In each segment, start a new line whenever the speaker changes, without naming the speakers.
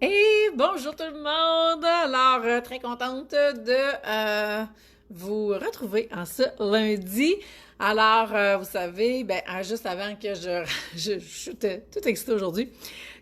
Et bonjour tout le monde! Alors, très contente de vous retrouver en ce lundi. Alors, vous savez, juste avant que je suis toute excitée aujourd'hui.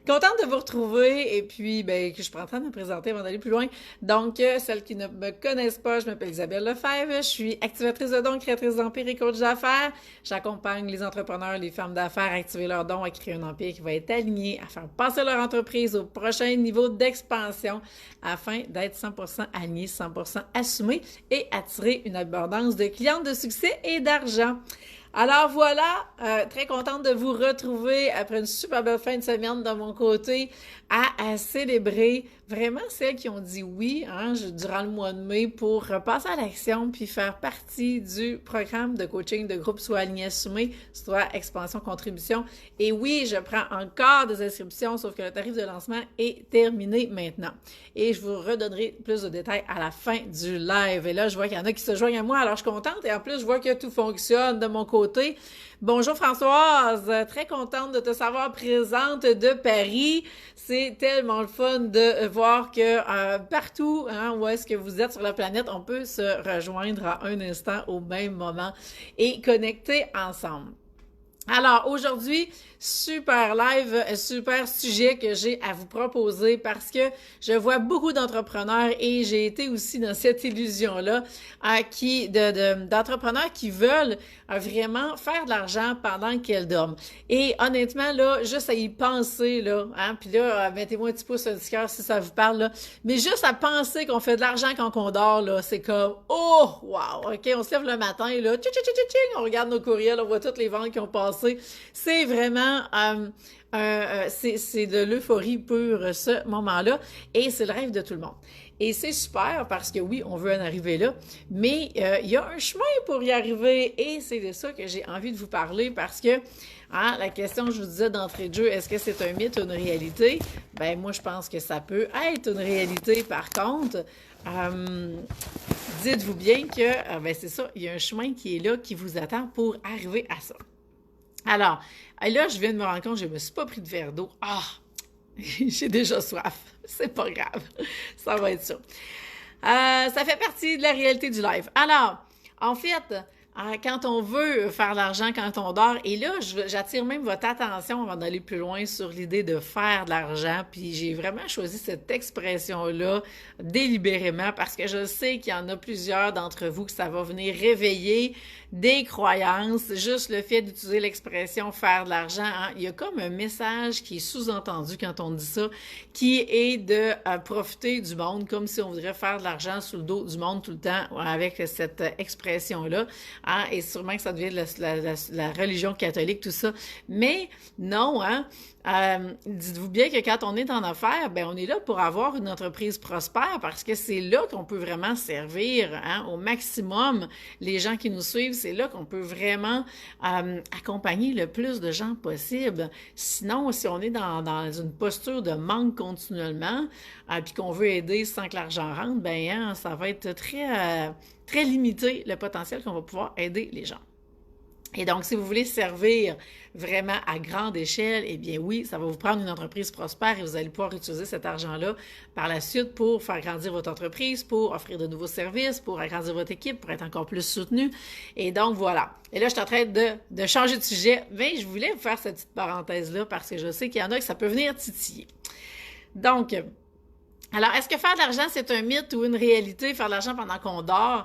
Contente de vous retrouver et puis que je prends le temps de me présenter avant d'aller plus loin. Donc, celles qui ne me connaissent pas, je m'appelle Isabelle Lefebvre, je suis activatrice de dons, créatrice d'empire et coach d'affaires. J'accompagne les entrepreneurs, les femmes d'affaires à activer leurs dons, à créer un empire qui va être aligné, à faire passer leur entreprise au prochain niveau d'expansion afin d'être 100% aligné, 100% assumé et attirer une abondance de clientes de succès et d'argent. Alors voilà, très contente de vous retrouver après une super belle fin de semaine de mon côté à célébrer vraiment celles qui ont dit oui durant le mois de mai pour passer à l'action puis faire partie du programme de coaching de groupe Soit aligné assumé, soit expansion contribution. Et oui, je prends encore des inscriptions, sauf que le tarif de lancement est terminé maintenant. Et je vous redonnerai plus de détails à la fin du live. Et là, je vois qu'il y en a qui se joignent à moi, alors je suis contente. Et en plus, je vois que tout fonctionne de mon côté. Bonjour Françoise, très contente de te savoir présente de Paris. C'est tellement le fun de voir que partout où est-ce que vous êtes sur la planète, on peut se rejoindre à un instant au même moment et connecter ensemble. Alors aujourd'hui, super live, super sujet que j'ai à vous proposer parce que je vois beaucoup d'entrepreneurs et j'ai été aussi dans cette illusion-là d'entrepreneurs qui veulent vraiment faire de l'argent pendant qu'elles dorment. Et honnêtement, là, juste à y penser, là, puis là, mettez-moi un petit pouce sur le cœur si ça vous parle, là, mais juste à penser qu'on fait de l'argent quand on dort, là, c'est comme, oh, wow, OK, on se lève le matin, là, on regarde nos courriels, on voit toutes les ventes qui ont passé. C'est vraiment c'est de l'euphorie pure ce moment-là et c'est le rêve de tout le monde. Et c'est super parce que oui, on veut en arriver là, mais il y a un chemin pour y arriver et c'est de ça que j'ai envie de vous parler parce que la question que je vous disais d'entrée de jeu, est-ce que c'est un mythe ou une réalité? Ben moi, je pense que ça peut être une réalité. Par contre, dites-vous bien que c'est ça, il y a un chemin qui est là, qui vous attend pour arriver à ça. Alors, là, je viens de me rendre compte, je ne me suis pas pris de verre d'eau. Ah, j'ai déjà soif. C'est pas grave. Ça va être ça. Ça fait partie de la réalité du live. Alors, en fait, quand on veut faire de l'argent quand on dort, et là, j'attire même votre attention avant d'aller plus loin sur l'idée de faire de l'argent, puis j'ai vraiment choisi cette expression-là délibérément parce que je sais qu'il y en a plusieurs d'entre vous que ça va venir réveiller des croyances, juste le fait d'utiliser l'expression faire de l'argent, il y a comme un message qui est sous-entendu quand on dit ça, qui est de profiter du monde comme si on voudrait faire de l'argent sous le dos du monde tout le temps avec cette expression-là. Et sûrement que ça devient la religion catholique, tout ça. Mais non, dites-vous bien que quand on est en affaires, on est là pour avoir une entreprise prospère parce que c'est là qu'on peut vraiment servir au maximum les gens qui nous suivent. C'est là qu'on peut vraiment accompagner le plus de gens possible. Sinon, si on est dans une posture de manque continuellement, puis qu'on veut aider sans que l'argent rentre, ça va être très limité le potentiel qu'on va pouvoir aider les gens. Et donc, si vous voulez servir vraiment à grande échelle, eh bien oui, ça va vous prendre une entreprise prospère et vous allez pouvoir utiliser cet argent-là par la suite pour faire grandir votre entreprise, pour offrir de nouveaux services, pour agrandir votre équipe, pour être encore plus soutenu. Et donc, voilà. Et là, je suis en train de changer de sujet, mais je voulais vous faire cette petite parenthèse-là parce que je sais qu'il y en a que ça peut venir titiller. Donc, alors, est-ce que faire de l'argent, c'est un mythe ou une réalité, faire de l'argent pendant qu'on dort?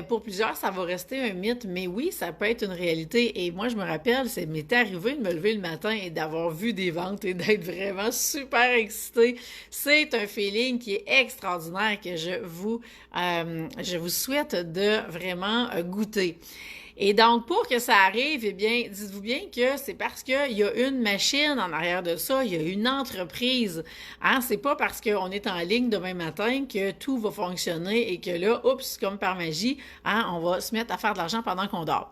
Pour plusieurs, ça va rester un mythe, mais oui, ça peut être une réalité. Et moi, je me rappelle, ça m'était arrivé de me lever le matin et d'avoir vu des ventes et d'être vraiment super excitée. C'est un feeling qui est extraordinaire que je vous souhaite de vraiment goûter. Et donc, pour que ça arrive, eh bien, dites-vous bien que c'est parce qu'il y a une machine en arrière de ça, il y a une entreprise. C'est pas parce qu'on est en ligne demain matin que tout va fonctionner et que là, oups, comme par magie, on va se mettre à faire de l'argent pendant qu'on dort.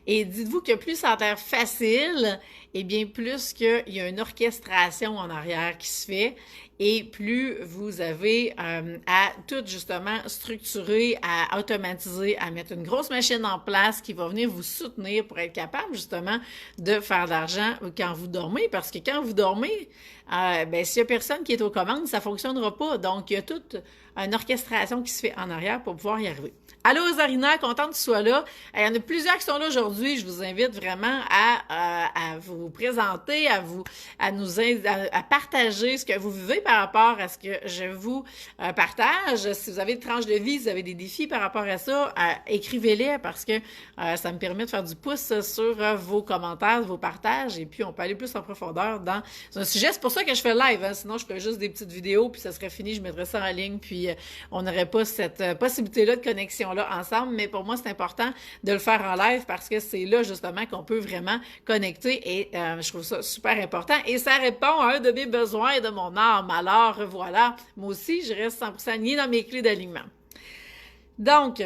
Et dites-vous que plus ça a l'air facile, eh bien, plus qu'il y a une orchestration en arrière qui se fait et plus vous avez à tout justement structurer, à automatiser, à mettre une grosse machine en place qui va venir vous soutenir pour être capable justement de faire de l'argent quand vous dormez. Parce que quand vous dormez, ben s'il y a personne qui est aux commandes, ça fonctionnera pas. Donc, il y a toute une orchestration qui se fait en arrière pour pouvoir y arriver. Allô Zarina, contente que tu sois là. Il y en a plusieurs qui sont là aujourd'hui. Je vous invite vraiment à vous présenter, à partager ce que vous vivez par rapport à ce que je vous partage. Si vous avez des tranches de vie, si vous avez des défis par rapport à ça, écrivez-les parce que ça me permet de faire du pouce sur vos commentaires, vos partages, et puis on peut aller plus en profondeur dans un sujet. C'est pour ça que je fais live, hein. Sinon je ferais juste des petites vidéos, puis ça serait fini, je mettrais ça en ligne, puis on n'aurait pas cette possibilité-là de connexion là ensemble, mais pour moi, c'est important de le faire en live parce que c'est là, justement, qu'on peut vraiment connecter et je trouve ça super important et ça répond à un de mes besoins et de mon âme. Alors, voilà, moi aussi, je reste 100% alignée dans mes clés d'alignement. Donc,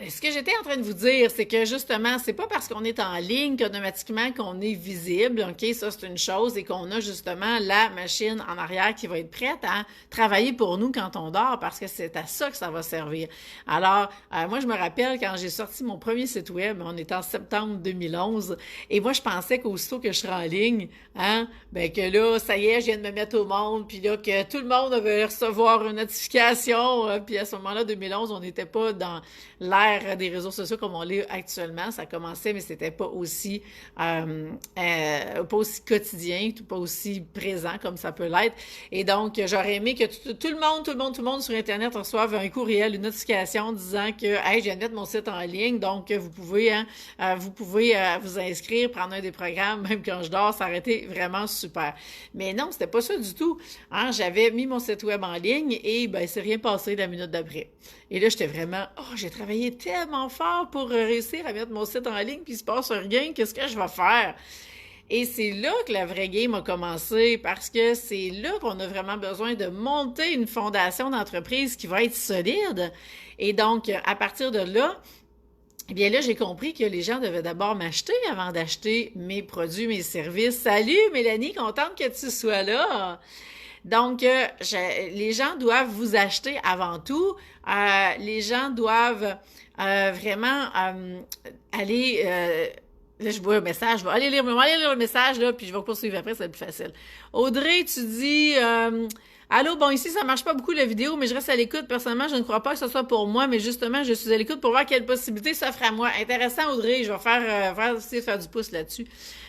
ce que j'étais en train de vous dire, c'est que justement, c'est pas parce qu'on est en ligne qu'automatiquement qu'on est visible, ok, ça c'est une chose, et qu'on a justement la machine en arrière qui va être prête à travailler pour nous quand on dort, parce que c'est à ça que ça va servir. Alors, moi je me rappelle quand j'ai sorti mon premier site web, on était en septembre 2011, et moi je pensais qu'aussitôt que je serais en ligne, hein, ben que là, ça y est, je viens de me mettre au monde, puis là que tout le monde avait recevoir une notification, puis à ce moment-là, 2011, on n'était pas dans l'ère des réseaux sociaux comme on l'est actuellement. Ça commençait, mais c'était pas aussi quotidien, pas aussi présent comme ça peut l'être. Et donc, j'aurais aimé que tout le monde sur Internet reçoive un courriel, une notification disant que hey, je viens de mettre mon site en ligne, donc vous pouvez vous inscrire, prendre un des programmes, même quand je dors, ça aurait été vraiment super. Mais non, c'était pas ça du tout. Hein? J'avais mis mon site web en ligne et ben c'est rien passé la minute d'après. Et là, j'étais vraiment, j'ai travaillé tellement fort pour réussir à mettre mon site en ligne, puis il se passe rien, qu'est-ce que je vais faire? Et c'est là que la vraie game a commencé, parce que c'est là qu'on a vraiment besoin de monter une fondation d'entreprise qui va être solide. Et donc, à partir de là, eh bien là, j'ai compris que les gens devaient d'abord m'acheter avant d'acheter mes produits, mes services. Salut Mélanie, contente que tu sois là! Donc, les gens doivent vous acheter avant tout. Les gens doivent vraiment aller... là, je vois un message. Je vais aller lire le message, là, puis je vais poursuivre après, c'est plus facile. Audrey, tu dis... Allô, bon, ici, ça marche pas beaucoup la vidéo, mais je reste à l'écoute. Personnellement, je ne crois pas que ce soit pour moi, mais justement, je suis à l'écoute pour voir quelles possibilités s'offrent à moi. Intéressant, Audrey. Je vais essayer de faire du pouce là-dessus.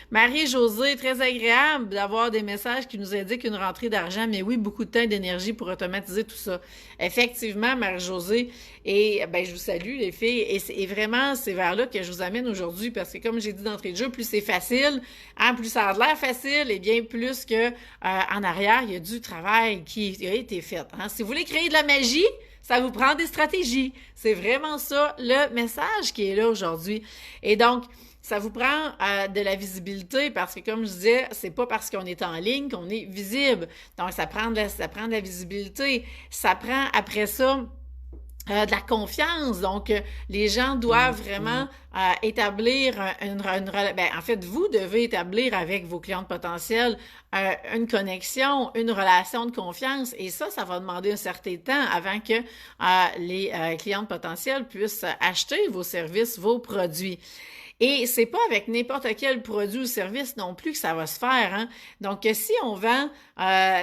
Marie-Josée, très agréable d'avoir des messages qui nous indiquent une rentrée d'argent, mais oui, beaucoup de temps et d'énergie pour automatiser tout ça. Effectivement, Marie-Josée, et ben je vous salue les filles, et vraiment, c'est vers là que je vous amène aujourd'hui, parce que comme j'ai dit d'entrée de jeu, plus c'est facile, hein, plus ça a l'air facile, et bien plus que en arrière, il y a du travail qui a été fait. Hein. Si vous voulez créer de la magie, ça vous prend des stratégies. C'est vraiment ça le message qui est là aujourd'hui. Et donc, ça vous prend de la visibilité parce que, comme je disais, c'est pas parce qu'on est en ligne qu'on est visible. Donc, ça prend de la visibilité. Ça prend, après ça, de la confiance. Donc, les gens doivent vraiment établir en fait, vous devez établir avec vos clientes potentielles une connexion, une relation de confiance. Et ça va demander un certain temps avant que les clientes potentielles puissent acheter vos services, vos produits. Et c'est pas avec n'importe quel produit ou service non plus que ça va se faire. Hein? Donc, si on vend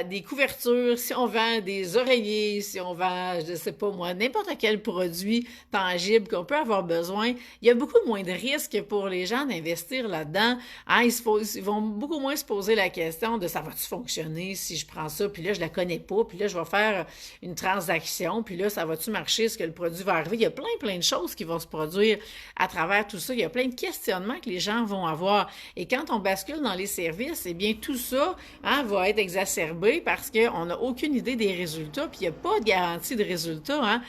des couvertures, si on vend des oreillers, si on vend, je sais pas moi, n'importe quel produit tangible qu'on peut avoir besoin, il y a beaucoup moins de risques pour les gens d'investir là-dedans. Hein? Ils vont beaucoup moins se poser la question de ça va-tu fonctionner si je prends ça, puis là, je la connais pas, puis là, je vais faire une transaction, puis là, ça va-tu marcher, est-ce que le produit va arriver? Il y a plein de choses qui vont se produire à travers tout ça. Il y a plein de questionnements que les gens vont avoir. Et quand on bascule dans les services, eh bien, tout ça va être exacerbé parce qu'on n'a aucune idée des résultats, puis il n'y a pas de garantie de résultats. Hein?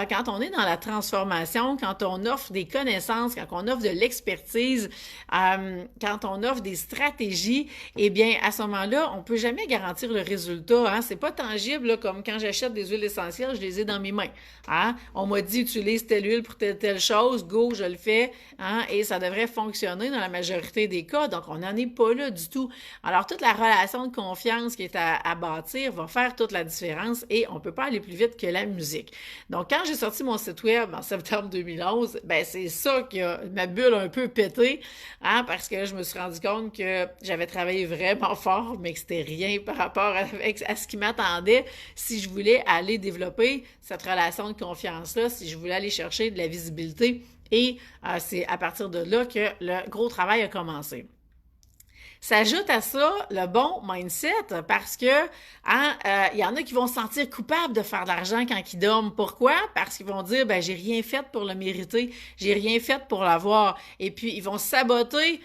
Quand on est dans la transformation, quand on offre des connaissances, quand on offre de l'expertise, quand on offre des stratégies, eh bien, à ce moment-là, on ne peut jamais garantir le résultat. Hein? C'est pas tangible, là, comme quand j'achète des huiles essentielles, je les ai dans mes mains. Hein? On m'a dit, utilise telle huile pour telle chose, go, je le fais, hein? Et ça devrait fonctionner dans la majorité des cas. Donc, on n'en est pas là du tout. Alors, toute la relation de confiance qui est à bâtir va faire toute la différence et on peut pas aller plus vite que la musique. Donc, quand j'ai sorti mon site web en septembre 2011, ben c'est ça qui a ma bulle un peu pété, hein, parce que je me suis rendu compte que j'avais travaillé vraiment fort, mais que c'était rien par rapport à ce qui m'attendait si je voulais aller développer cette relation de confiance-là, si je voulais aller chercher de la visibilité. Et c'est à partir de là que le gros travail a commencé. S'ajoute à ça le bon mindset parce que y en a qui vont se sentir coupables de faire de l'argent quand ils dorment. Pourquoi? Parce qu'ils vont dire ben j'ai rien fait pour le mériter, j'ai rien fait pour l'avoir. Et puis ils vont saboter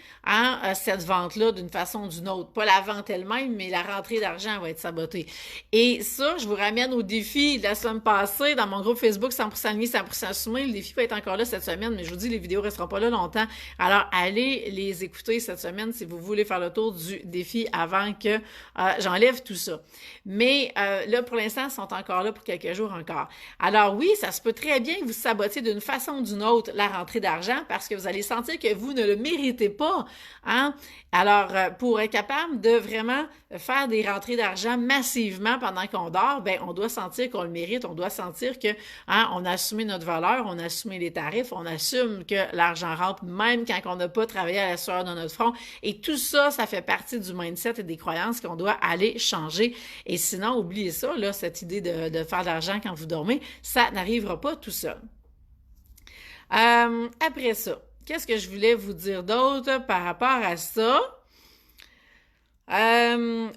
cette vente-là d'une façon ou d'une autre. Pas la vente elle-même, mais la rentrée d'argent va être sabotée. Et ça, je vous ramène au défi de la semaine passée dans mon groupe Facebook 100% aligné, 100% assumé. Le défi va être encore là cette semaine, mais je vous dis les vidéos resteront pas là longtemps. Alors allez les écouter cette semaine si vous voulez faire le tour du défi avant que j'enlève tout ça. Mais là, pour l'instant, ils sont encore là pour quelques jours encore. Alors oui, ça se peut très bien que vous sabotiez d'une façon ou d'une autre la rentrée d'argent parce que vous allez sentir que vous ne le méritez pas. Hein? Alors, pour être capable de vraiment faire des rentrées d'argent massivement pendant qu'on dort, ben on doit sentir qu'on le mérite, on doit sentir que on a assumé notre valeur, on a assumé les tarifs, on assume que l'argent rentre même quand on n'a pas travaillé à la sueur de notre front. Et tout ça, ça fait partie du mindset et des croyances qu'on doit aller changer. Et sinon, oubliez ça, là, cette idée de faire de l'argent quand vous dormez, ça n'arrivera pas tout seul. Après ça, qu'est-ce que je voulais vous dire d'autre par rapport à ça?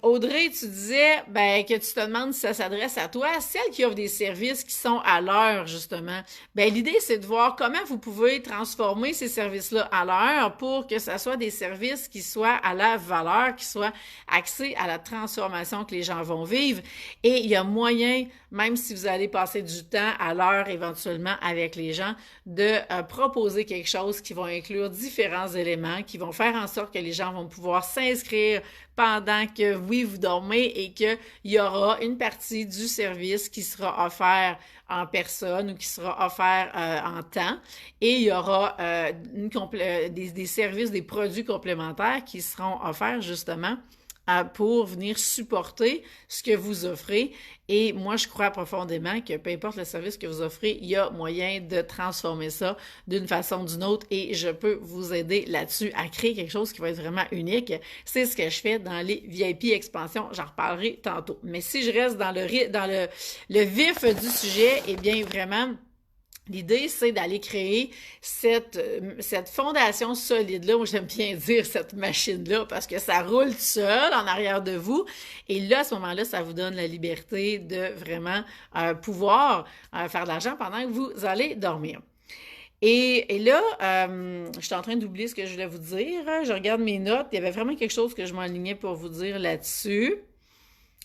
Audrey, tu disais que tu te demandes si ça s'adresse à toi, celles qui offrent des services qui sont à l'heure, justement. L'idée, c'est de voir comment vous pouvez transformer ces services-là à l'heure pour que ça soit des services qui soient à la valeur, qui soient axés à la transformation que les gens vont vivre. Et il y a moyen, même si vous allez passer du temps à l'heure éventuellement avec les gens, de proposer quelque chose qui va inclure différents éléments, qui vont faire en sorte que les gens vont pouvoir s'inscrire pendant que, oui, vous dormez et qu'il y aura une partie du service qui sera offert en personne ou qui sera offert en temps et il y aura des services, des produits complémentaires qui seront offerts justement pour venir supporter ce que vous offrez. Et moi, je crois profondément que peu importe le service que vous offrez, il y a moyen de transformer ça d'une façon ou d'une autre et je peux vous aider là-dessus à créer quelque chose qui va être vraiment unique. C'est ce que je fais dans les VIP expansions. J'en reparlerai tantôt. Mais si je reste dans le vif du sujet, eh bien, vraiment, l'idée, c'est d'aller créer cette fondation solide-là, moi j'aime bien dire cette machine-là, parce que ça roule tout seul en arrière de vous. Et là, à ce moment-là, ça vous donne la liberté de vraiment pouvoir faire de l'argent pendant que vous allez dormir. Et là, je suis en train d'oublier ce que je voulais vous dire. Je regarde mes notes. Il y avait vraiment quelque chose que je m'enlignais pour vous dire là-dessus.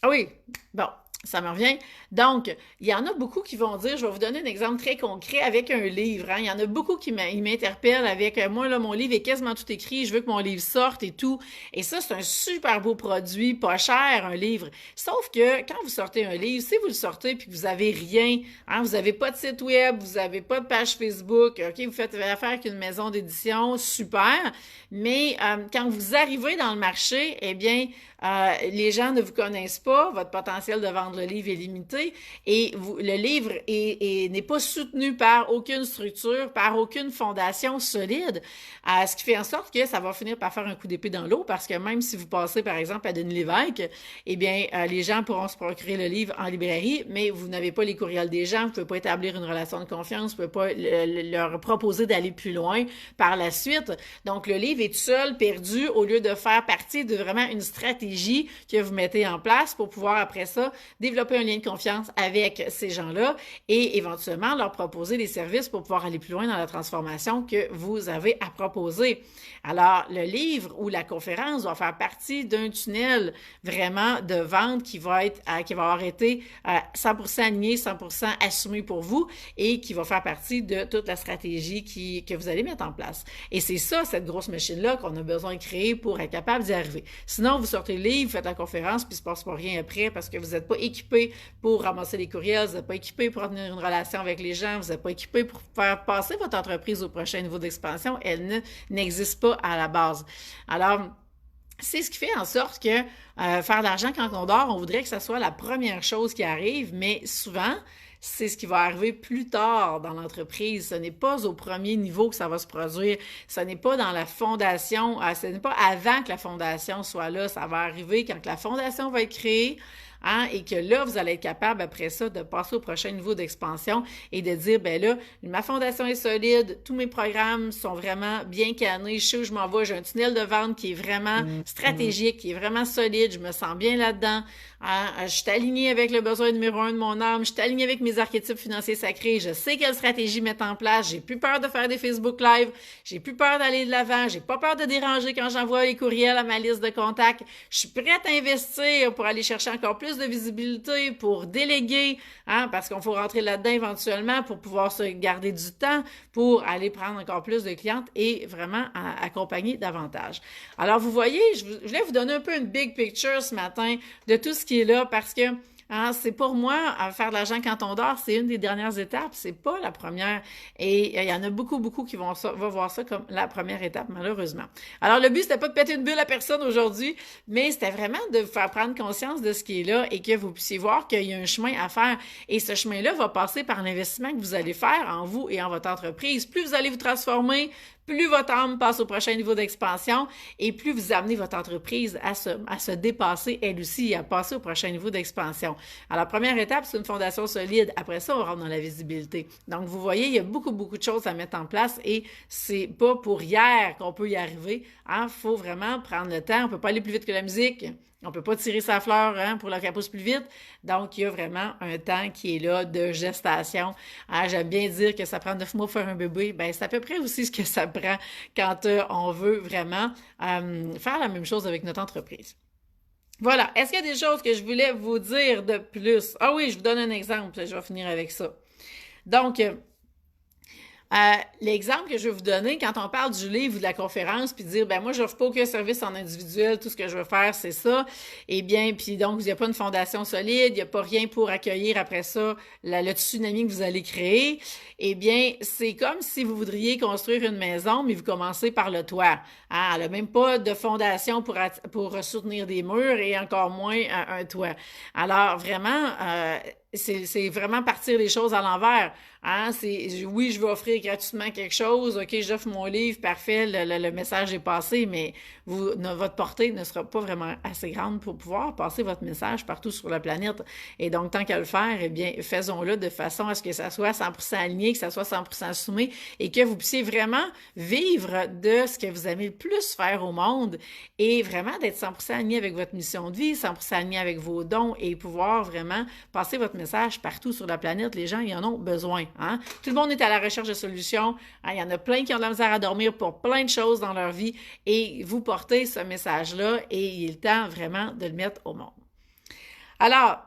Ah oui, bon. Ça me revient. Donc, il y en a beaucoup qui vont dire, je vais vous donner un exemple très concret avec un livre. Il y en a beaucoup qui m'interpellent avec, moi, là, mon livre est quasiment tout écrit, je veux que mon livre sorte et tout. Et ça, c'est un super beau produit, pas cher, un livre. Sauf que quand vous sortez un livre, si vous le sortez puis que vous avez rien, vous n'avez pas de site web, vous n'avez pas de page Facebook, OK, vous faites affaire avec une maison d'édition, super. Mais quand vous arrivez dans le marché, eh bien, les gens ne vous connaissent pas, votre potentiel de vendre le livre est limité et le livre n'est pas soutenu par aucune structure, par aucune fondation solide, ce qui fait en sorte que ça va finir par faire un coup d'épée dans l'eau parce que même si vous passez par exemple à Denis Lévesque, eh bien les gens pourront se procurer le livre en librairie, mais vous n'avez pas les courriels des gens, vous ne pouvez pas établir une relation de confiance, vous ne pouvez pas leur proposer d'aller plus loin par la suite. Donc le livre est tout seul, perdu, au lieu de faire partie de vraiment une stratégie que vous mettez en place pour pouvoir après ça développer un lien de confiance avec ces gens-là et éventuellement leur proposer des services pour pouvoir aller plus loin dans la transformation que vous avez à proposer. Alors, le livre ou la conférence doit faire partie d'un tunnel vraiment de vente qui va avoir été 100% aligné, 100% assumé pour vous et qui va faire partie de toute la stratégie que vous allez mettre en place. Et c'est ça, cette grosse machine-là qu'on a besoin de créer pour être capable d'y arriver. Sinon, vous sortez le livre, faites la conférence, puis il se passe pas rien après parce que vous n'êtes pas équipé pour ramasser les courriels, vous n'êtes pas équipé pour tenir une relation avec les gens, vous n'êtes pas équipé pour faire passer votre entreprise au prochain niveau d'expansion. Elle n'existe pas à la base. Alors, c'est ce qui fait en sorte que faire de l'argent quand on dort, on voudrait que ça soit la première chose qui arrive, mais souvent, c'est ce qui va arriver plus tard dans l'entreprise. Ce n'est pas au premier niveau que ça va se produire. Ce n'est pas dans la fondation, ce n'est pas avant que la fondation soit là. Ça va arriver quand la fondation va être créée. Hein, et que là, vous allez être capable, après ça, de passer au prochain niveau d'expansion et de dire, ben là, ma fondation est solide, tous mes programmes sont vraiment bien canés, je sais où je m'en vais, j'ai un tunnel de vente qui est vraiment stratégique, qui est vraiment solide, je me sens bien là-dedans, hein, je suis alignée avec le besoin numéro 1 de mon âme, je suis alignée avec mes archétypes financiers sacrés, je sais quelle stratégie mettre en place, j'ai plus peur de faire des Facebook Live, j'ai plus peur d'aller de l'avant, j'ai pas peur de déranger quand j'envoie les courriels à ma liste de contacts, je suis prête à investir pour aller chercher encore plus de visibilité, pour déléguer, hein, parce qu'on faut rentrer là-dedans éventuellement pour pouvoir se garder du temps, pour aller prendre encore plus de clientes et vraiment accompagner davantage. Alors, vous voyez, je voulais vous donner un peu une big picture ce matin de tout ce qui est là parce que hein, c'est pour moi, faire de l'argent quand on dort, c'est une des dernières étapes, c'est pas la première. Et il y en a beaucoup qui vont voir ça comme la première étape, malheureusement. Alors, le but, c'était pas de péter une bulle à personne aujourd'hui, mais c'était vraiment de vous faire prendre conscience de ce qui est là et que vous puissiez voir qu'il y a un chemin à faire. Et ce chemin-là va passer par l'investissement que vous allez faire en vous et en votre entreprise. Plus vous allez vous transformer, plus votre âme passe au prochain niveau d'expansion et plus vous amenez votre entreprise à se dépasser elle aussi et à passer au prochain niveau d'expansion. Alors, la première étape, c'est une fondation solide. Après ça, on rentre dans la visibilité. Donc, vous voyez, il y a beaucoup de choses à mettre en place et c'est pas pour hier qu'on peut y arriver. Hein? Faut vraiment prendre le temps. On peut pas aller plus vite que la musique. On peut pas tirer sa fleur hein, pour qu'elle pousse plus vite. Donc, il y a vraiment un temps qui est là de gestation. Hein, j'aime bien dire que ça prend 9 mois pour faire un bébé. Ben, c'est à peu près aussi ce que ça prend quand on veut vraiment faire la même chose avec notre entreprise. Voilà. Est-ce qu'il y a des choses que je voulais vous dire de plus? Ah oui, je vous donne un exemple. Je vais finir avec ça. Donc, l'exemple que je vais vous donner, quand on parle du livre ou de la conférence, puis dire, ben moi, je n'offre pas aucun service en individuel, tout ce que je veux faire, c'est ça. Eh bien, puis donc, il n'y a pas une fondation solide, il n'y a pas rien pour accueillir après ça le tsunami que vous allez créer. Eh bien, c'est comme si vous voudriez construire une maison, mais vous commencez par le toit. Hein? Elle n'a même pas de fondation pour soutenir des murs et encore moins un toit. Alors, vraiment, c'est vraiment partir les choses à l'envers. Hein? Oui, je vais offrir gratuitement quelque chose. OK, j'offre mon livre, parfait, le message est passé, mais votre portée ne sera pas vraiment assez grande pour pouvoir passer votre message partout sur la planète. Et donc, tant qu'à le faire, eh bien, faisons-le de façon à ce que ça soit 100% aligné, que ça soit 100% assumé et que vous puissiez vraiment vivre de ce que vous aimez le plus faire au monde et vraiment d'être 100% aligné avec votre mission de vie, 100% aligné avec vos dons et pouvoir vraiment passer votre message partout sur la planète. Les gens, ils en ont besoin. Hein? Tout le monde est à la recherche de solutions. Hein? Il y en a plein qui ont de la misère à dormir pour plein de choses dans leur vie et vous portez ce message-là et il est temps vraiment de le mettre au monde. Alors,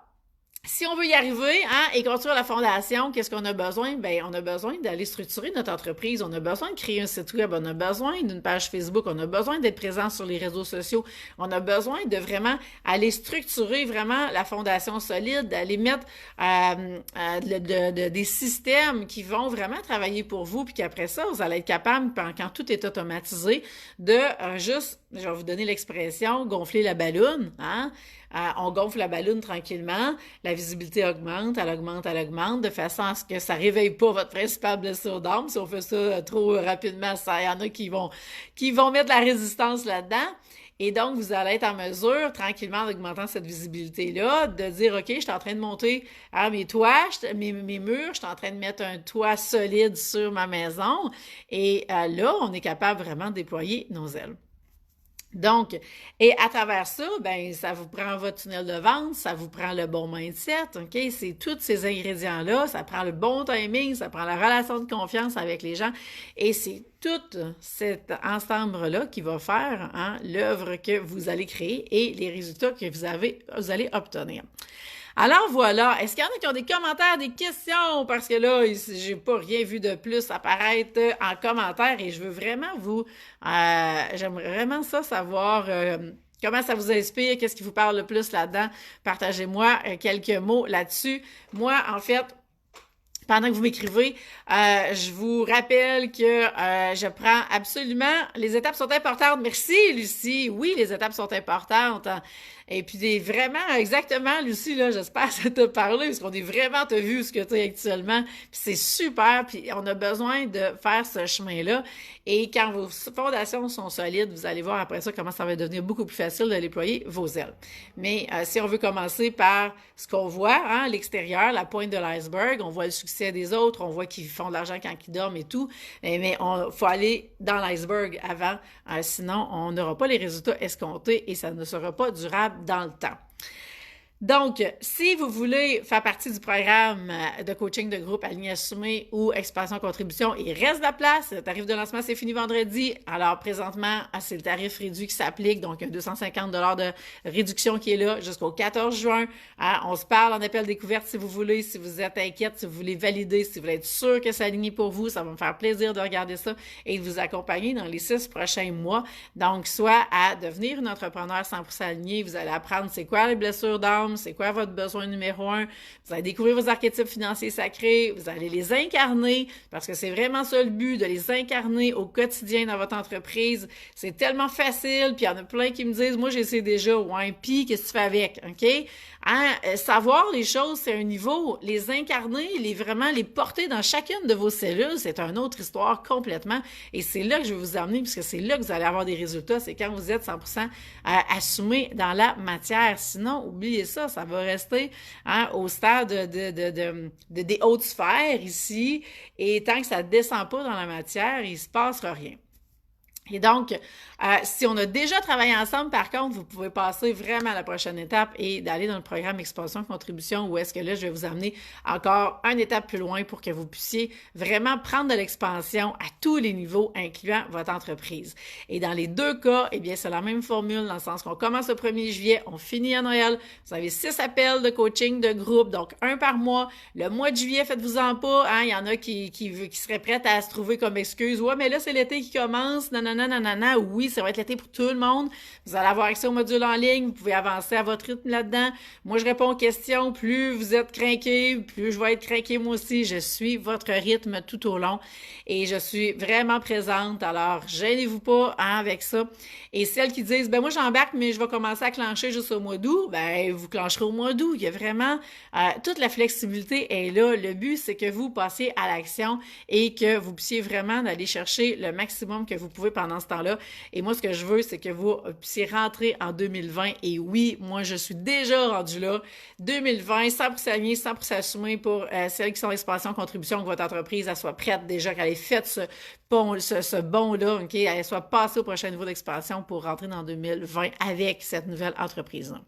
si on veut y arriver hein, et construire la fondation, qu'est-ce qu'on a besoin? Bien, on a besoin d'aller structurer notre entreprise, on a besoin de créer un site web, on a besoin d'une page Facebook, on a besoin d'être présent sur les réseaux sociaux, on a besoin de vraiment aller structurer vraiment la fondation solide, d'aller mettre des systèmes qui vont vraiment travailler pour vous, puis qu'après ça, vous allez être capable, quand tout est automatisé, de juste, je vais vous donner l'expression, gonfler la balloune, hein? On gonfle la balloune tranquillement, la visibilité augmente, elle augmente, de façon à ce que ça réveille pas votre principale blessure d'âme. Si on fait ça trop rapidement, il y en a qui vont mettre de la résistance là-dedans. Et donc, vous allez être en mesure, tranquillement, en augmentant cette visibilité-là, de dire, OK, je suis en train de monter mes toits, mes murs, je suis en train de mettre un toit solide sur ma maison. Et là, on est capable vraiment de déployer nos ailes. Donc, et à travers ça, ben, ça vous prend votre tunnel de vente, ça vous prend le bon mindset, OK? C'est tous ces ingrédients-là, ça prend le bon timing, ça prend la relation de confiance avec les gens et c'est tout cet ensemble-là qui va faire hein, l'œuvre que vous allez créer et les résultats que vous allez obtenir. Alors voilà, est-ce qu'il y en a qui ont des commentaires, des questions? Parce que là, j'ai pas rien vu de plus apparaître en commentaire et je veux vraiment j'aimerais vraiment ça savoir Comment ça vous inspire? Qu'est-ce qui vous parle le plus là-dedans? Partagez-moi quelques mots là-dessus. Moi, en fait, pendant que vous m'écrivez, je vous rappelle que je prends absolument... Les étapes sont importantes. Merci, Lucie. Oui, les étapes sont importantes. Et puis, vraiment, exactement, Lucie, là, j'espère que ça t'a parlé, parce qu'on est vraiment, t'as vu ce que tu es actuellement. Puis c'est super, puis on a besoin de faire ce chemin-là. Et quand vos fondations sont solides, vous allez voir après ça comment ça va devenir beaucoup plus facile de déployer vos ailes. Mais si on veut commencer par ce qu'on voit, hein, l'extérieur, la pointe de l'iceberg, on voit le succès des autres, on voit qu'ils font de l'argent quand ils dorment et tout, mais il faut aller dans l'iceberg avant, sinon on n'aura pas les résultats escomptés et ça ne sera pas durable dans le temps. Donc, si vous voulez faire partie du programme de coaching de groupe Aligné Assumé ou Expansion Contribution, il reste de la place. Le tarif de lancement, c'est fini vendredi. Alors, présentement, c'est le tarif réduit qui s'applique. Donc, un 250 $ de réduction qui est là jusqu'au 14 juin. On se parle en appel découverte si vous voulez, si vous êtes inquiète, si vous voulez valider, si vous voulez être sûr que c'est aligné pour vous. Ça va me faire plaisir de regarder ça et de vous accompagner dans les 6 prochains mois. Donc, soit à devenir une entrepreneur 100% alignée, vous allez apprendre c'est quoi les blessures d'âme, c'est quoi votre besoin numéro 1. Vous allez découvrir vos archétypes financiers sacrés, vous allez les incarner, parce que c'est vraiment ça le but, de les incarner au quotidien dans votre entreprise. C'est tellement facile, puis il y en a plein qui me disent, moi j'essaie déjà, ouais, puis qu'est-ce que tu fais avec, OK? Savoir les choses, c'est un niveau. Les incarner, vraiment les porter dans chacune de vos cellules, c'est une autre histoire complètement. Et c'est là que je vais vous amener, puisque c'est là que vous allez avoir des résultats. C'est quand vous êtes 100% assumé dans la matière. Sinon, oubliez ça, ça va rester au stade des hautes sphères ici. Et tant que ça ne descend pas dans la matière, il ne se passera rien. Et donc, si on a déjà travaillé ensemble, par contre, vous pouvez passer vraiment à la prochaine étape et d'aller dans le programme Expansion Contribution où est-ce que là, je vais vous amener encore une étape plus loin pour que vous puissiez vraiment prendre de l'expansion à tous les niveaux, incluant votre entreprise. Et dans les deux cas, eh bien, c'est la même formule dans le sens qu'on commence le 1er juillet, on finit à Noël. Vous avez 6 appels de coaching de groupe, donc 1 par mois. Le mois de juillet, faites-vous-en pas. Il y en a qui seraient prêtes à se trouver comme excuse. Ouais, mais là, c'est l'été qui commence. Nanana. Oui, ça va être l'été pour tout le monde. Vous allez avoir accès au module en ligne. Vous pouvez avancer à votre rythme là-dedans. Moi, je réponds aux questions. Plus vous êtes craqué, plus je vais être craqué moi aussi. Je suis votre rythme tout au long et je suis vraiment présente. Alors, gênez-vous pas avec ça. Et celles qui disent, moi, j'embarque, mais je vais commencer à clencher juste au mois d'août, vous clencherez au mois d'août. Il y a vraiment toute la flexibilité est là. Le but, c'est que vous passiez à l'action et que vous puissiez vraiment aller chercher le maximum que vous pouvez pendant ce temps-là. Et moi, ce que je veux, c'est que vous puissiez rentrer en 2020. Et oui, moi, je suis déjà rendue là. 2020, 100% aligné, 100% assumé pour celles qui sont expansion, contribution, que votre entreprise elle soit prête déjà, qu'elle ait fait ce bond-là, OK, elle soit passée au prochain niveau d'expansion pour rentrer dans 2020 avec cette nouvelle entreprise-là.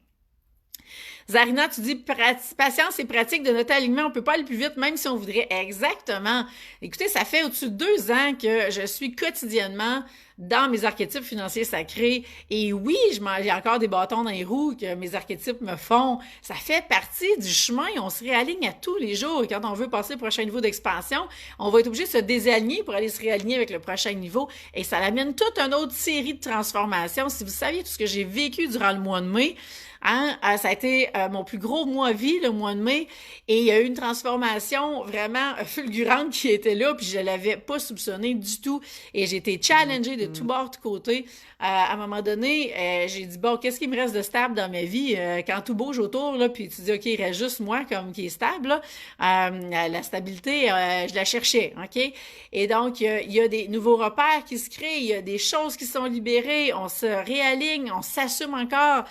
Zarina, tu dis patience et pratique de notre alignement. On peut pas aller plus vite, même si on voudrait. Exactement. Écoutez, ça fait au-dessus de 2 ans que je suis quotidiennement dans mes archétypes financiers sacrés. Et oui, j'ai encore des bâtons dans les roues que mes archétypes me font. Ça fait partie du chemin. On se réaligne à tous les jours. Et quand on veut passer au prochain niveau d'expansion, on va être obligé de se désaligner pour aller se réaligner avec le prochain niveau. Et ça amène toute une autre série de transformations. Si vous saviez tout ce que j'ai vécu durant le mois de mai, ça a été mon plus gros mois à vie, le mois de mai, et il y a eu une transformation vraiment fulgurante qui était là, puis je l'avais pas soupçonné du tout, et j'ai été challengée de tous bords, de côté. À un moment donné, j'ai dit, bon, qu'est-ce qui me reste de stable dans ma vie? Quand tout bouge autour, là, puis tu dis, OK, il reste juste moi comme qui est stable, là. La stabilité, je la cherchais, OK? Et donc, il y a des nouveaux repères qui se créent, il y a des choses qui sont libérées, on se réaligne, on s'assume encore,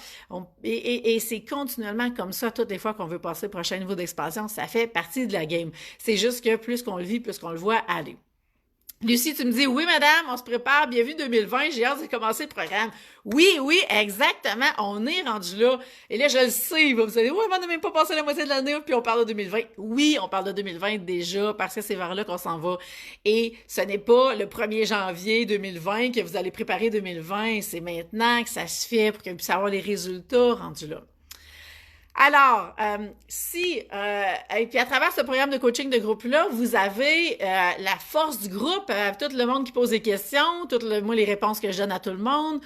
et c'est continuellement comme ça toutes les fois qu'on veut passer au prochain niveau d'expansion. Ça fait partie de la game. C'est juste que plus qu'on le vit, plus qu'on le voit aller. Lucie, tu me dis, oui, madame, on se prépare, bienvenue 2020, j'ai hâte de commencer le programme. Oui, exactement, on est rendu là. Et là, je le sais, vous allez dire, ouais, on n'a même pas passé la moitié de l'année, puis on parle de 2020. Oui, on parle de 2020 déjà, parce que c'est vers là qu'on s'en va. Et ce n'est pas le 1er janvier 2020 que vous allez préparer 2020, c'est maintenant que ça se fait pour que vous puissiez avoir les résultats rendus là. Alors, et puis à travers ce programme de coaching de groupe-là, vous avez la force du groupe, tout le monde qui pose des questions, moi les réponses que je donne à tout le monde.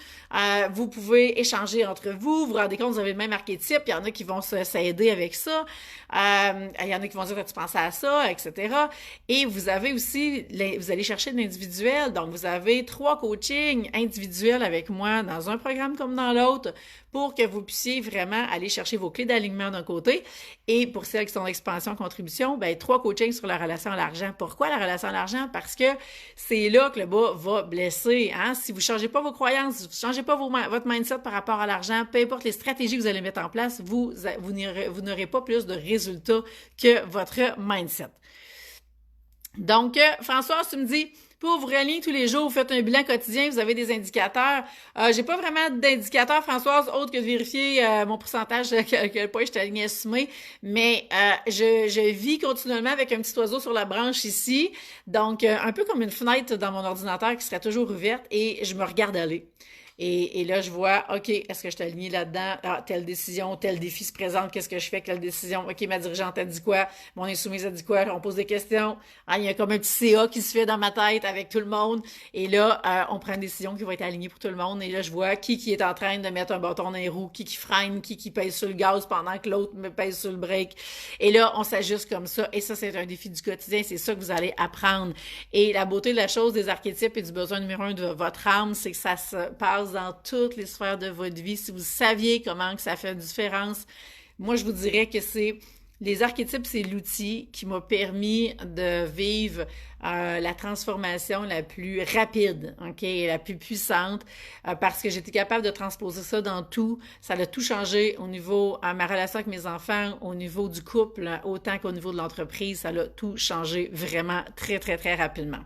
Vous pouvez échanger entre vous, vous rendez compte, vous avez le même archétype, il y en a qui vont s'aider avec ça, il y en a qui vont dire, tu pensais à ça, etc. Et vous avez aussi, vous allez chercher de l'individuel, donc vous avez 3 coachings individuels avec moi dans un programme comme dans l'autre, pour que vous puissiez vraiment aller chercher vos clés d'alignement d'un côté. Et pour celles qui sont en expansion-contribution, 3 coachings sur la relation à l'argent. Pourquoi la relation à l'argent? Parce que c'est là que le bas va blesser. Hein? Si vous ne changez pas vos croyances, si vous ne changez pas votre mindset par rapport à l'argent, peu importe les stratégies que vous allez mettre en place, vous n'aurez pas plus de résultats que votre mindset. Donc, Françoise, tu me dis, pour vous relier tous les jours, vous faites un bilan quotidien, vous avez des indicateurs. J'ai pas vraiment d'indicateurs, Françoise, autre que de vérifier mon pourcentage quel point je suis alignée assumée, mais je vis continuellement avec un petit oiseau sur la branche ici, donc un peu comme une fenêtre dans mon ordinateur qui serait toujours ouverte et je me regarde aller. Et là, je vois, OK, est-ce que je suis alignée là-dedans? Ah, telle décision, tel défi se présente, qu'est-ce que je fais avec la décision? OK, ma dirigeante a dit quoi? Mon insoumise a dit quoi? On pose des questions. Ah, il y a comme un petit CA qui se fait dans ma tête avec tout le monde. Et là, on prend une décision qui va être alignée pour tout le monde. Et là, je vois qui est en train de mettre un bâton dans les roues, qui freine, qui pèse sur le gaz pendant que l'autre me pèse sur le break. Et là, on s'ajuste comme ça. Et ça, c'est un défi du quotidien. C'est ça que vous allez apprendre. Et la beauté de la chose, des archétypes et du besoin numéro 1 de votre âme, c'est que ça se passe dans toutes les sphères de votre vie. Si vous saviez comment que ça fait une différence, moi, je vous dirais que les archétypes, c'est l'outil qui m'a permis de vivre la transformation la plus rapide, OK, la plus puissante, parce que j'étais capable de transposer ça dans tout. Ça a tout changé au niveau de ma relation avec mes enfants, au niveau du couple, autant qu'au niveau de l'entreprise. Ça a tout changé vraiment très, très, très rapidement.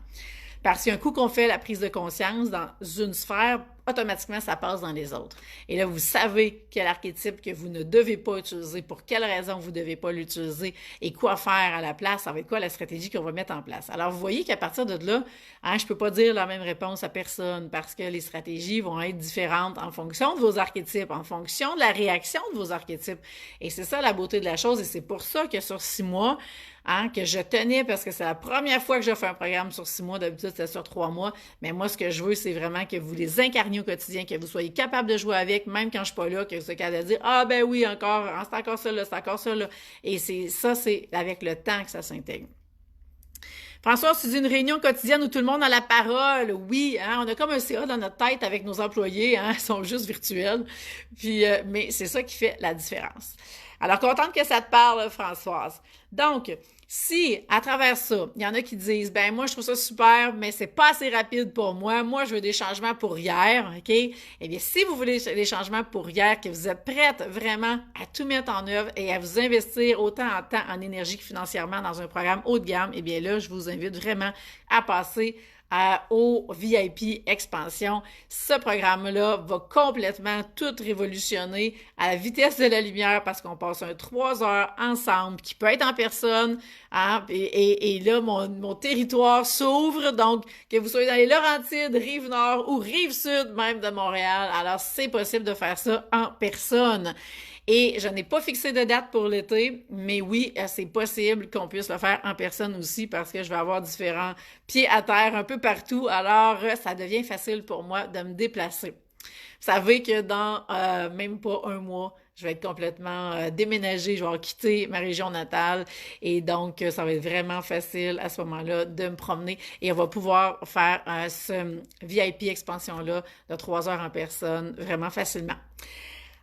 Parce qu'un coup qu'on fait la prise de conscience dans une sphère, automatiquement, ça passe dans les autres. Et là, vous savez quel archétype que vous ne devez pas utiliser, pour quelle raison vous ne devez pas l'utiliser et quoi faire à la place, ça va être quoi la stratégie qu'on va mettre en place. Alors, vous voyez qu'à partir de là, je ne peux pas dire la même réponse à personne parce que les stratégies vont être différentes en fonction de vos archétypes, en fonction de la réaction de vos archétypes. Et c'est ça la beauté de la chose et c'est pour ça que sur 6 mois, que je tenais, parce que c'est la première fois que je fais un programme sur 6 mois, d'habitude c'est sur 3 mois, mais moi ce que je veux c'est vraiment que vous les incarniez au quotidien, que vous soyez capable de jouer avec, même quand je suis pas là, que vous soyez capable de dire « Ah ben oui, encore, c'est encore ça là, c'est encore ça là ». Et c'est avec le temps que ça s'intègre. François, c'est une réunion quotidienne où tout le monde a la parole. Oui, on a comme un CA dans notre tête avec nos employés, ils sont juste virtuels. Puis, mais c'est ça qui fait la différence. Alors, contente que ça te parle, Françoise. Donc, si, à travers ça, il y en a qui disent, moi, je trouve ça super, mais c'est pas assez rapide pour moi. Moi, je veux des changements pour hier, OK? Eh bien, si vous voulez des changements pour hier, que vous êtes prête vraiment à tout mettre en œuvre et à vous investir autant en temps, en énergie que financièrement dans un programme haut de gamme, eh bien là, je vous invite vraiment à passer au VIP Expansion. Ce programme-là va complètement tout révolutionner à la vitesse de la lumière parce qu'on passe 3 heures ensemble qui peut être en personne. Et là, mon territoire s'ouvre. Donc, que vous soyez dans les Laurentides, Rive-Nord ou Rive-Sud même de Montréal, alors c'est possible de faire ça en personne. Et je n'ai pas fixé de date pour l'été, mais oui, c'est possible qu'on puisse le faire en personne aussi parce que je vais avoir différents pieds à terre un peu partout. Alors, ça devient facile pour moi de me déplacer. Vous savez que dans même pas un mois, je vais être complètement déménagée, je vais quitter ma région natale et donc ça va être vraiment facile à ce moment-là de me promener et on va pouvoir faire ce VIP expansion-là de 3 heures en personne vraiment facilement.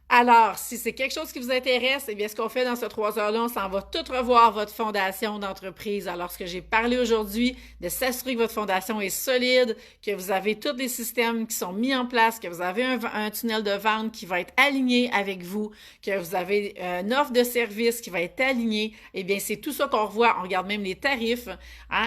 Alors, si c'est quelque chose qui vous intéresse, eh bien, ce qu'on fait dans ces 3 heures-là, on s'en va tout revoir votre fondation d'entreprise. Alors, ce que j'ai parlé aujourd'hui, de s'assurer que votre fondation est solide, que vous avez tous les systèmes qui sont mis en place, que vous avez un tunnel de vente qui va être aligné avec vous, que vous avez une offre de service qui va être alignée, eh bien, c'est tout ça qu'on revoit. On regarde même les tarifs,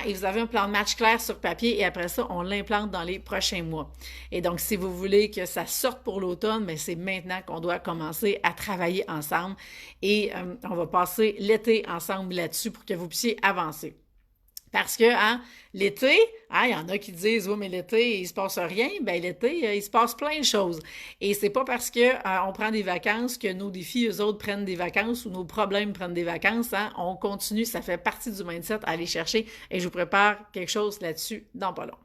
et vous avez un plan de match clair sur papier et après ça, on l'implante dans les prochains mois. Et donc, si vous voulez que ça sorte pour l'automne, mais c'est maintenant qu'on doit commencer à travailler ensemble et on va passer l'été ensemble là-dessus pour que vous puissiez avancer. Parce que, hein, l'été, hein, il y en a qui disent, oui, mais l'été, il se passe rien. Ben, l'été, il se passe plein de choses. Et c'est pas parce que on prend des vacances que nos défis, eux autres, prennent des vacances ou nos problèmes prennent des vacances, hein. On continue, ça fait partie du mindset à aller chercher et je vous prépare quelque chose là-dessus dans pas long.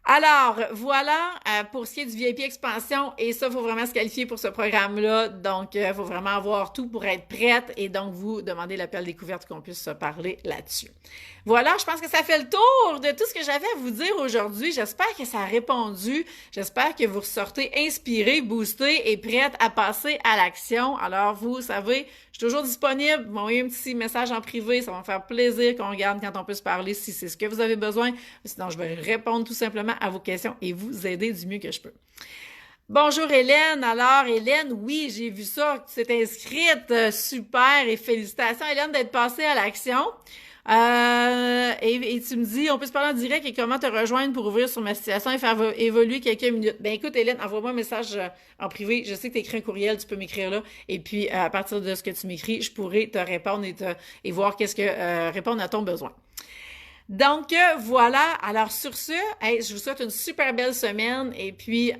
Alors, voilà pour ce qui est du VIP Expansion. Et ça, il faut vraiment se qualifier pour ce programme-là. Donc, il faut vraiment avoir tout pour être prête et donc vous demander l'appel découverte qu'on puisse se parler là-dessus. Voilà, je pense que ça fait le tour de tout ce que j'avais à vous dire aujourd'hui. J'espère que ça a répondu. J'espère que vous ressortez inspirés, boostés et prêtes à passer à l'action. Alors, vous savez, je suis toujours disponible. M'envoyez un petit message en privé. Ça va me faire plaisir qu'on regarde quand on peut se parler si c'est ce que vous avez besoin. Sinon, je vais répondre tout simplement à vos questions et vous aider du mieux que je peux. Bonjour Hélène. Alors Hélène, oui, j'ai vu ça, tu t'es inscrite, super et félicitations Hélène d'être passée à l'action. Et tu me dis, on peut se parler en direct et comment te rejoindre pour ouvrir sur ma situation et faire évoluer quelques minutes. Ben écoute Hélène, envoie-moi un message en privé. Je sais que tu écris un courriel, tu peux m'écrire là. Et puis à partir de ce que tu m'écris, je pourrai te répondre et voir qu'est-ce que répondre à ton besoin. Donc voilà. Alors sur ce, hey, je vous souhaite une super belle semaine et puis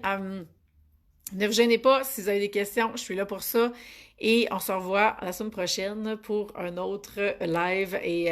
ne vous gênez pas si vous avez des questions, je suis là pour ça. Et on se revoit la semaine prochaine pour un autre live et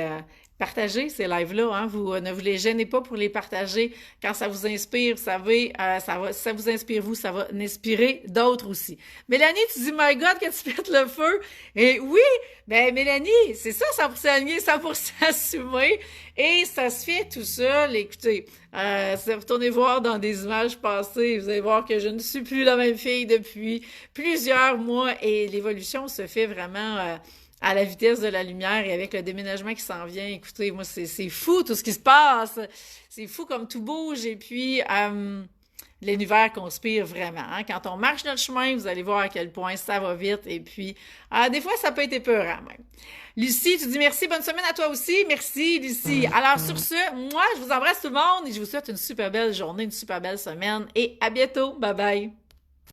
partagez ces lives-là. Hein? Vous ne vous les gênez pas pour les partager. Quand ça vous inspire, vous savez, ça vous inspire vous, ça va inspirer d'autres aussi. Mélanie, tu dis, my God, que tu pètes le feu. Et oui, ben Mélanie, c'est ça, 100% aligné, 100% assumé. Et ça se fait tout seul. Écoutez, retournez voir dans des images passées, vous allez voir que je ne suis plus la même fille depuis plusieurs mois et l'évolution se fait vraiment à la vitesse de la lumière et avec le déménagement qui s'en vient. Écoutez, moi, c'est fou tout ce qui se passe. C'est fou comme tout bouge et puis l'univers conspire vraiment. Hein? Quand on marche notre chemin, vous allez voir à quel point ça va vite et puis des fois, ça peut être épeurant même. Lucie, tu dis merci, bonne semaine à toi aussi. Merci, Lucie. Alors, sur ce, moi, je vous embrasse tout le monde et je vous souhaite une super belle journée, une super belle semaine et à bientôt. Bye bye.